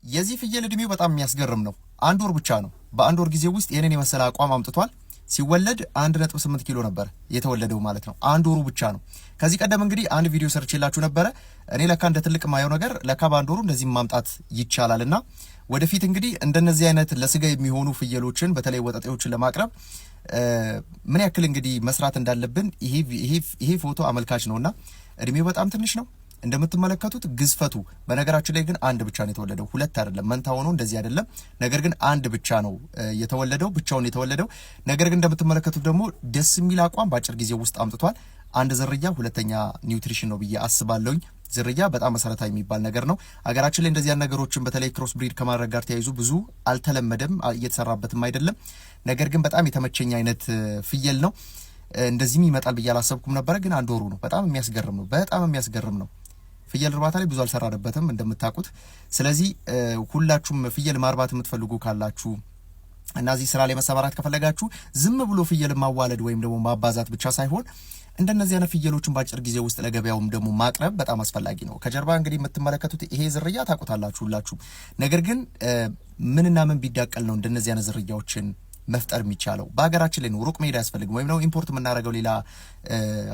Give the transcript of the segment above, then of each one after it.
የዚህ ፍየል እድሜው በጣም የሚያስገርም ነው። አንድ ወር ብቻ ነው። በአንድ ወር ጊዜ ውስጥ የኔን የመሰለ አቋም አምጥቷል። ሲወለድ 1.8 ኪሎ ነበር የተወለደው ማለት ነው። አንድ ወሩ ብቻ ነው። ከዚህ ቀደም እንግዲህ አንድ ቪዲዮ ሰርቼላችሁ ነበረ። እኔ ለካ እንደ ትልቅ ማየው ነገር ለካ በአንድ ወሩ እንደዚህ ማምጣት ይቻላልና ወደፊት እንግዲህ እንደነዚህ አይነት ለስጋ የሚሆኑ ፍየሎችን በተለይ ወጠጤዎችን ለማቅረብ ምን ያክል እንግዲህ መስራት እንዳለብን ይሄ ፎቶ አመልካች ነውና እድሜው በጣም ትንሽ ነው። እንደምትመለከቱት ግዝፈቱ በነገራችን ላይ ግን አንድ ብቻ ነው የተወለደው፣ ሁለት አይደለም። መንታ ሆኖ እንደዚህ አይደለም። ነገር ግን አንድ ብቻ ነው የተወለደው፣ ብቻውን የተወለደው። ነገር ግን እንደምትመለከቱት ደግሞ ደስ የሚል አቋም በአጭር ጊዜ ውስጥ አምጥቷል። አንድ ዝርያ ሁለተኛ ኒውትሪሽን ነው ብዬ አስባለሁኝ። ዝርያ በጣም መሰረታዊ የሚባል ነገር ነው። አገራችን ላይ እንደዚህ ነገሮችን በተለይ ክሮስ ብሪድ ከማድረግ ጋር ተያይዞ ብዙ አልተለመደም፣ እየተሰራበትም አይደለም። ነገር ግን በጣም የተመቸኝ አይነት ፍየል ነው። እንደዚህም ይመጣል ብዬ አላሰብኩም ነበረ። ግን አንድ ወሩ ነው። በጣም የሚያስገርም ነው። በጣም የሚያስገርም ነው። ፍየል እርባታ ላይ ብዙ አልሰራንበትም እንደምታውቁት። ስለዚህ ሁላችሁም ፍየል ማርባት የምትፈልጉ ካላችሁ እና እዚህ ስራ ላይ መሰማራት ከፈለጋችሁ ዝም ብሎ ፍየል ማዋለድ ወይም ደግሞ ማባዛት ብቻ ሳይሆን እንደነዚህ አይነት ፍየሎችን በአጭር ጊዜ ውስጥ ለገበያውም ደግሞ ማቅረብ በጣም አስፈላጊ ነው። ከጀርባ እንግዲህ የምትመለከቱት ይሄ ዝርያ ታውቁታላችሁ ሁላችሁም። ነገር ግን ምንና ምን ቢዳቀል ነው እንደነዚህ አይነት ዝርያዎችን መፍጠር የሚቻለው? በሀገራችን ላይ ነው። ሩቅ መሄድ አያስፈልግም። ወይም ነው ኢምፖርት የምናደርገው ሌላ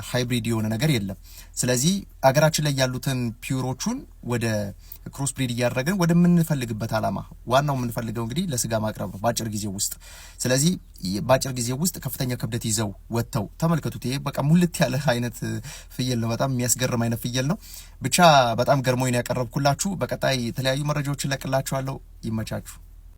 ሃይብሪድ የሆነ ነገር የለም። ስለዚህ ሀገራችን ላይ ያሉትን ፒውሮቹን ወደ ክሮስ ብሪድ እያደረግን ወደምንፈልግበት አላማ፣ ዋናው የምንፈልገው እንግዲህ ለስጋ ማቅረብ ነው በአጭር ጊዜ ውስጥ። ስለዚህ በአጭር ጊዜ ውስጥ ከፍተኛ ክብደት ይዘው ወጥተው ተመልከቱት። ይሄ በቃ ሙልት ያለ አይነት ፍየል ነው። በጣም የሚያስገርም አይነት ፍየል ነው። ብቻ በጣም ገርሞኝ ነው ያቀረብኩላችሁ። በቀጣይ የተለያዩ መረጃዎችን ለቅላችኋለሁ። ይመቻችሁ።